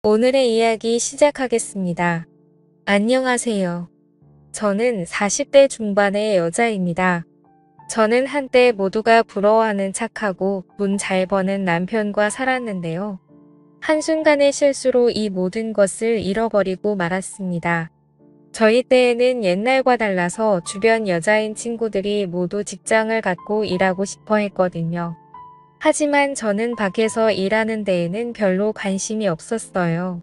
오늘의 이야기 시작하겠습니다. 안녕하세요. 저는 40대 중반의 여자입니다. 저는 한때 모두가 부러워하는 착하고 돈 잘 버는 남편과 살았는데요. 한순간의 실수로 이 모든 것을 잃어버리고 말았습니다. 저희 때에는 옛날과 달라서 주변 여자인 친구들이 모두 직장을 갖고 일하고 싶어 했거든요. 하지만 저는 밖에서 일하는 데에는 별로 관심이 없었어요.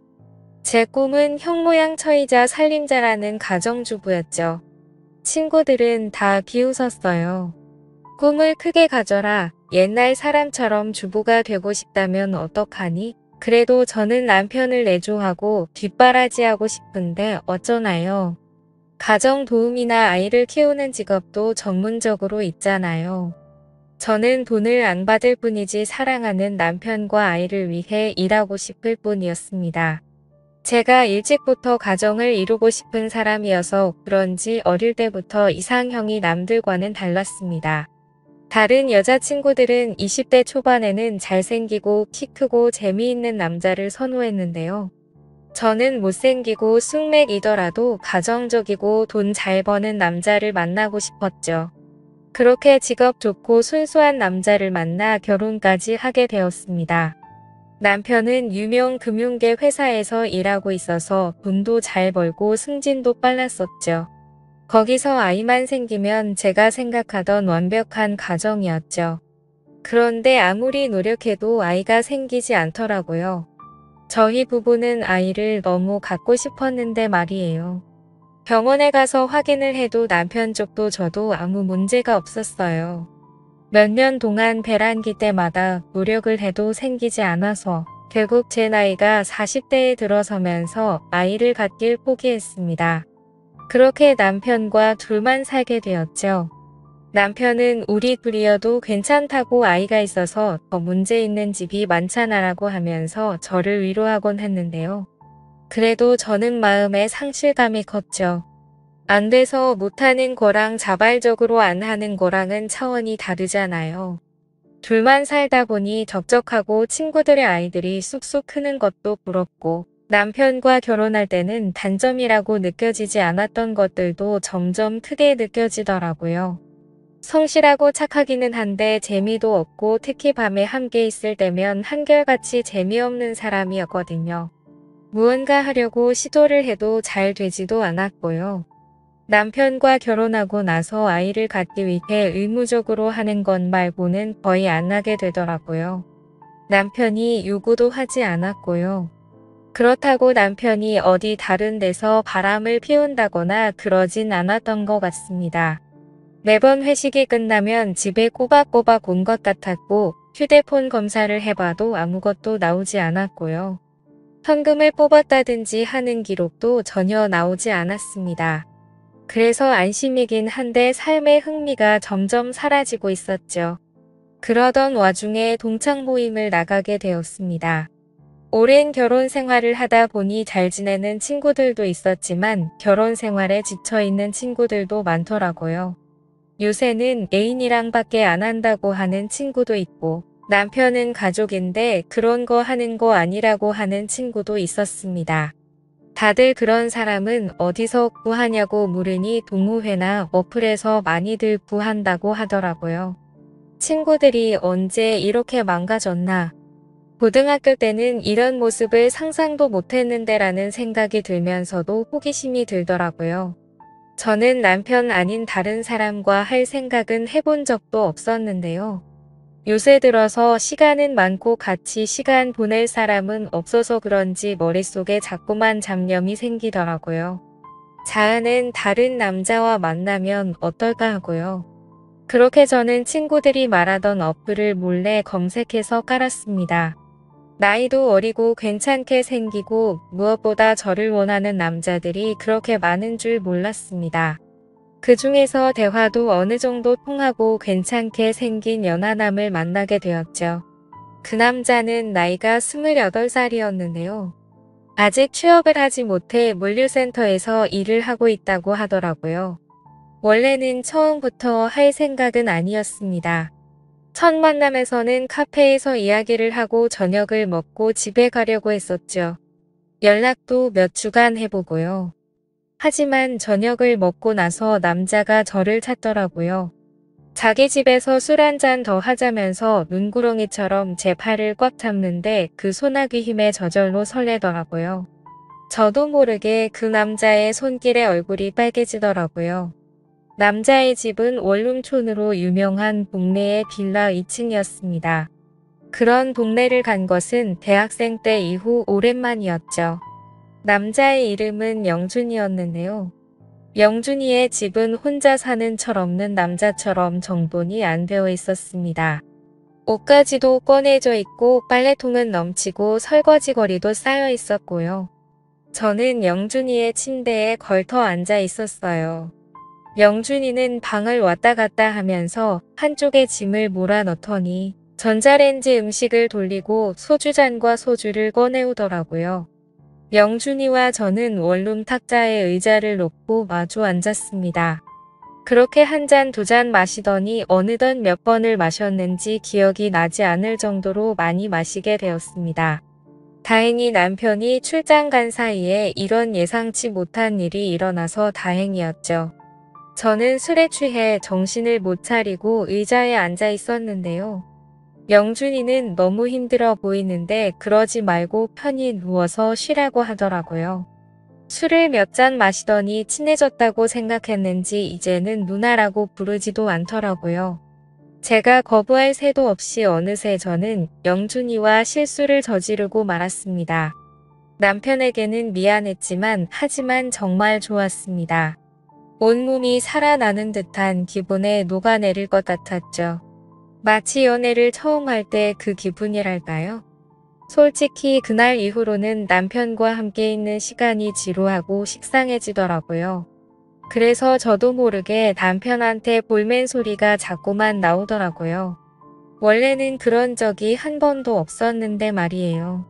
제 꿈은 형모양처이자 살림자라는 가정주부였죠. 친구들은 다 비웃었어요. 꿈을 크게 가져라. 옛날 사람처럼 주부가 되고 싶다면 어떡하니? 그래도 저는 남편을 내조하고 뒷바라지하고 싶은데 어쩌나요? 가정 도우미나 아이를 키우는 직업도 전문적으로 있잖아요. 저는 돈을 안 받을 뿐이지 사랑하는 남편과 아이를 위해 일하고 싶을 뿐이었습니다. 제가 일찍부터 가정을 이루고 싶은 사람이어서 그런지 어릴 때부터 이상형이 남들과는 달랐습니다. 다른 여자친구들은 20대 초반에는 잘생기고 키 크고 재미있는 남자를 선호했는데요. 저는 못생기고 숙맥이더라도 가정적이고 돈 잘 버는 남자를 만나고 싶었죠. 그렇게 직업 좋고 순수한 남자를 만나 결혼까지 하게 되었습니다. 남편은 유명 금융계 회사에서 일하고 있어서 돈도 잘 벌고 승진도 빨랐었죠. 거기서 아이만 생기면 제가 생각하던 완벽한 가정이었죠. 그런데 아무리 노력해도 아이가 생기지 않더라고요. 저희 부부는 아이를 너무 갖고 싶었는데 말이에요. 병원에 가서 확인을 해도 남편 쪽도 저도 아무 문제가 없었어요. 몇 년 동안 배란기 때마다 노력을 해도 생기지 않아서 결국 제 나이가 40대에 들어서면서 아이를 갖길 포기했습니다. 그렇게 남편과 둘만 살게 되었죠. 남편은 우리 둘이어도 괜찮다고 아이가 있어서 더 문제 있는 집이 많잖아라고 하면서 저를 위로하곤 했는데요. 그래도 저는 마음에 상실감이 컸죠. 안 돼서 못하는 거랑 자발적으로 안 하는 거랑은 차원이 다르잖아요. 둘만 살다 보니 적적하고 친구들의 아이들이 쑥쑥 크는 것도 부럽고 남편과 결혼할 때는 단점이라고 느껴지지 않았던 것들도 점점 크게 느껴지더라고요. 성실하고 착하기는 한데 재미도 없고 특히 밤에 함께 있을 때면 한결같이 재미없는 사람이었거든요. 무언가 하려고 시도를 해도 잘 되지도 않았고요. 남편과 결혼하고 나서 아이를 갖기 위해 의무적으로 하는 것 말고는 거의 안 하게 되더라고요. 남편이 요구도 하지 않았고요. 그렇다고 남편이 어디 다른 데서 바람을 피운다거나 그러진 않았던 것 같습니다. 매번 회식이 끝나면 집에 꼬박꼬박 온 것 같았고 휴대폰 검사를 해봐도 아무것도 나오지 않았고요. 현금을 뽑았다든지 하는 기록도 전혀 나오지 않았습니다. 그래서 안심이긴 한데 삶의 흥미가 점점 사라지고 있었죠. 그러던 와중에 동창 모임을 나가게 되었습니다. 오랜 결혼 생활을 하다 보니 잘 지내는 친구들도 있었지만 결혼 생활에 지쳐있는 친구들도 많더라고요. 요새는 애인이랑 밖에 안 한다고 하는 친구도 있고 남편은 가족인데 그런 거 하는 거 아니라고 하는 친구도 있었습니다. 다들 그런 사람은 어디서 구하냐고 물으니 동호회나 어플에서 많이들 구한다고 하더라고요. 친구들이 언제 이렇게 망가졌나. 고등학교 때는 이런 모습을 상상도 못했는데 라는 생각이 들면서도 호기심이 들더라고요. 저는 남편 아닌 다른 사람과 할 생각은 해본 적도 없었는데요. 요새 들어서 시간은 많고 같이 시간 보낼 사람은 없어서 그런지 머릿속에 자꾸만 잡념이 생기더라고요. 자은은 다른 남자와 만나면 어떨까 하고요. 그렇게 저는 친구들이 말하던 어플을 몰래 검색해서 깔았습니다. 나이도 어리고 괜찮게 생기고 무엇보다 저를 원하는 남자들이 그렇게 많은 줄 몰랐습니다. 그 중에서 대화도 어느 정도 통하고 괜찮게 생긴 연하남을 만나게 되었죠. 그 남자는 나이가 28살이었는데요. 아직 취업을 하지 못해 물류센터에서 일을 하고 있다고 하더라고요. 원래는 처음부터 할 생각은 아니었습니다. 첫 만남에서는 카페에서 이야기를 하고 저녁을 먹고 집에 가려고 했었죠. 연락도 몇 주간 해보고요. 하지만 저녁을 먹고 나서 남자가 저를 찾더라고요. 자기 집에서 술 한 잔 더 하자면서 눈구렁이처럼 제 팔을 꽉 잡는데 그 소나기 힘에 저절로 설레더라고요. 저도 모르게 그 남자의 손길에 얼굴이 빨개지더라고요. 남자의 집은 원룸촌으로 유명한 동네의 빌라 2층이었습니다. 그런 동네를 간 것은 대학생 때 이후 오랜만이었죠. 남자의 이름은 영준이었는데요. 영준이의 집은 혼자 사는 철없는 남자처럼 정돈이 안 되어 있었습니다. 옷가지도 꺼내져 있고 빨래통은 넘치고 설거지거리도 쌓여 있었고요. 저는 영준이의 침대에 걸터 앉아 있었어요. 영준이는 방을 왔다 갔다 하면서 한쪽에 짐을 몰아넣더니 전자레인지 음식을 돌리고 소주잔과 소주를 꺼내오더라고요. 영준이와 저는 원룸 탁자에 의자를 놓고 마주 앉았습니다. 그렇게 한 잔 두 잔 마시더니 어느덧 몇 번을 마셨는지 기억이 나지 않을 정도로 많이 마시게 되었습니다. 다행히 남편이 출장 간 사이에 이런 예상치 못한 일이 일어나서 다행이었죠. 저는 술에 취해 정신을 못 차리고 의자에 앉아 있었는데요. 영준이는 너무 힘들어 보이는데 그러지 말고 편히 누워서 쉬라고 하더라고요. 술을 몇 잔 마시더니 친해졌다고 생각했는지 이제는 누나라고 부르지도 않더라고요. 제가 거부할 새도 없이 어느새 저는 영준이와 실수를 저지르고 말았습니다. 남편에게는 미안했지만 하지만 정말 좋았습니다. 온몸이 살아나는 듯한 기분에 녹아내릴 것 같았죠. 마치 연애를 처음 할 때 그 기분이랄까요? 솔직히 그날 이후로는 남편과 함께 있는 시간이 지루하고 식상해지더라고요. 그래서 저도 모르게 남편한테 볼멘 소리가 자꾸만 나오더라고요. 원래는 그런 적이 한 번도 없었는데 말이에요.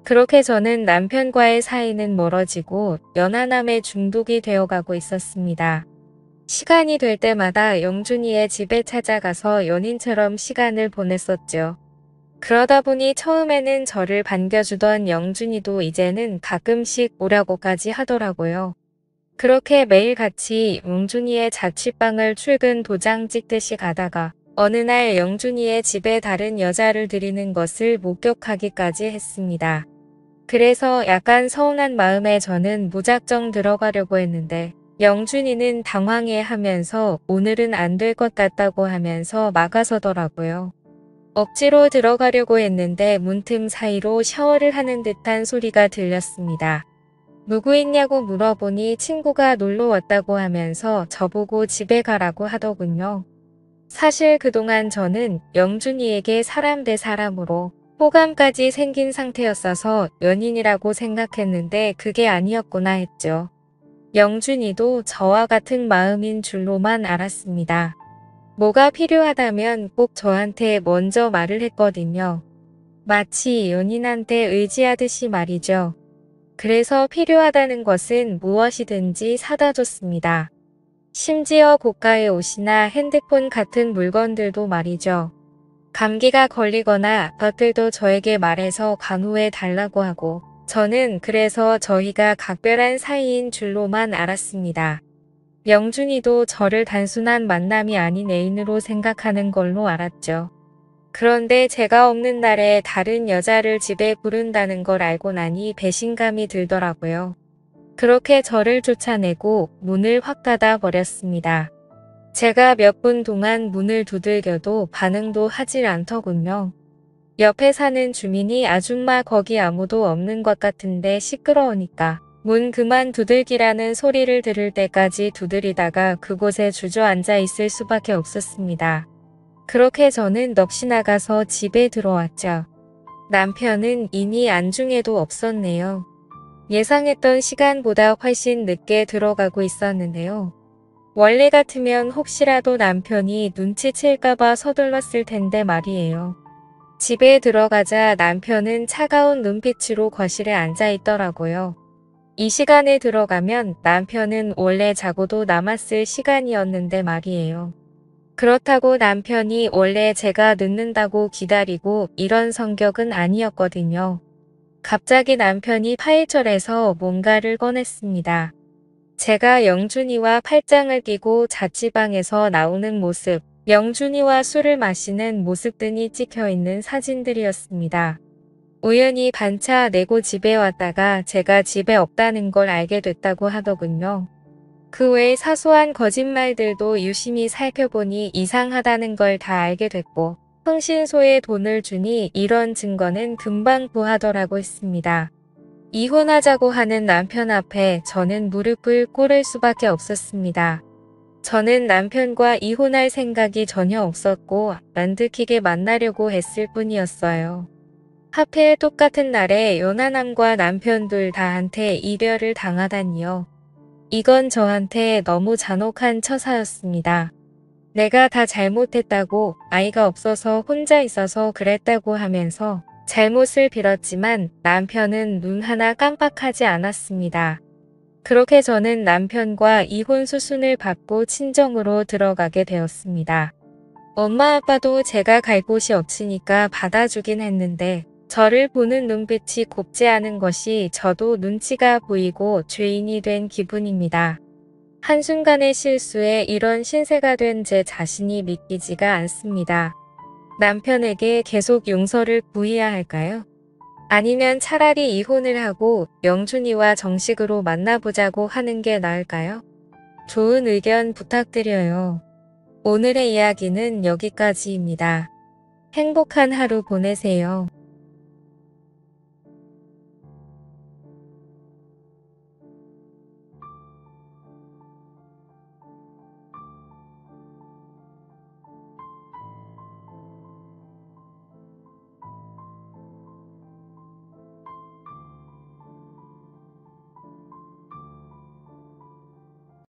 그렇게 저는 남편과의 사이는 멀어지고 연하남에 중독이 되어가고 있었습니다. 시간이 될 때마다 영준이의 집에 찾아가서 연인처럼 시간을 보냈었죠. 그러다 보니 처음에는 저를 반겨주던 영준이도 이제는 가끔씩 오라고까지 하더라고요. 그렇게 매일 같이 영준이의 자취방을 출근 도장 찍듯이 가다가 어느 날 영준이의 집에 다른 여자를 들이는 것을 목격하기까지 했습니다. 그래서 약간 서운한 마음에 저는 무작정 들어가려고 했는데 영준이는 당황해하면서 오늘은 안 될 것 같다고 하면서 막아서더라고요. 억지로 들어가려고 했는데 문틈 사이로 샤워를 하는 듯한 소리가 들렸습니다. 누구 있냐고 물어보니 친구가 놀러 왔다고 하면서 저보고 집에 가라고 하더군요. 사실 그동안 저는 영준이에게 사람 대 사람으로 호감까지 생긴 상태였어서 연인이라고 생각했는데 그게 아니었구나 했죠. 영준이도 저와 같은 마음인 줄로만 알았습니다. 뭐가 필요하다면 꼭 저한테 먼저 말을 했거든요. 마치 연인한테 의지하듯이 말이죠. 그래서 필요하다는 것은 무엇이든지 사다 줬습니다. 심지어 고가의 옷이나 핸드폰 같은 물건들도 말이죠. 감기가 걸리거나 아팠들도 저에게 말해서 간호해 달라고 하고 저는 그래서 저희가 각별한 사이인 줄로만 알았습니다. 영준이도 저를 단순한 만남이 아닌 애인으로 생각하는 걸로 알았죠. 그런데 제가 없는 날에 다른 여자를 집에 부른다는 걸 알고 나니 배신감이 들더라고요. 그렇게 저를 쫓아내고 문을 확 닫아 버렸습니다. 제가 몇 분 동안 문을 두들겨도 반응도 하질 않더군요. 옆에 사는 주민이 아줌마 거기 아무도 없는 것 같은데 시끄러우니까 문 그만 두들기라는 소리를 들을 때까지 두드리다가 그곳에 주저앉아 있을 수밖에 없었습니다. 그렇게 저는 넋이 나가서 집에 들어왔죠. 남편은 이미 안중에도 없었네요. 예상했던 시간보다 훨씬 늦게 들어가고 있었는데요. 원래 같으면 혹시라도 남편이 눈치챌까봐 서둘렀을 텐데 말이에요. 집에 들어가자 남편은 차가운 눈빛으로 거실에 앉아 있더라고요. 이 시간에 들어가면 남편은 원래 자고도 남았을 시간이었는데 말이에요. 그렇다고 남편이 원래 제가 늦는다고 기다리고 이런 성격은 아니었거든요. 갑자기 남편이 파일절에서 뭔가를 꺼냈습니다. 제가 영준이와 팔짱을 끼고 자취방에서 나오는 모습, 영준이와 술을 마시는 모습 등이 찍혀 있는 사진들이었습니다. 우연히 반차 내고 집에 왔다가 제가 집에 없다는 걸 알게 됐다고 하더군요. 그 외에 사소한 거짓말들도 유심히 살펴보니 이상하다는 걸 다 알게 됐고, 흥신소에 돈을 주니 이런 증거는 금방 구하더라고 했습니다. 이혼하자고 하는 남편 앞에 저는 무릎을 꿇을 수밖에 없었습니다. 저는 남편과 이혼할 생각이 전혀 없었고 란득히게 만나려고 했을 뿐이었어요. 하필 똑같은 날에 연하남과 남편 둘 다한테 이별을 당하다니요. 이건 저한테 너무 잔혹한 처사였습니다. 내가 다 잘못했다고, 아이가 없어서 혼자 있어서 그랬다고 하면서 잘못을 빌었지만 남편은 눈 하나 깜빡하지 않았습니다. 그렇게 저는 남편과 이혼 수순을 밟고 친정으로 들어가게 되었습니다. 엄마 아빠도 제가 갈 곳이 없으니까 받아주긴 했는데 저를 보는 눈빛이 곱지 않은 것이 저도 눈치가 보이고 죄인이 된 기분입니다. 한순간의 실수에 이런 신세가 된 제 자신이 믿기지가 않습니다. 남편에게 계속 용서를 구해야 할까요? 아니면 차라리 이혼을 하고 영준이와 정식으로 만나보자고 하는 게 나을까요? 좋은 의견 부탁드려요. 오늘의 이야기는 여기까지입니다. 행복한 하루 보내세요.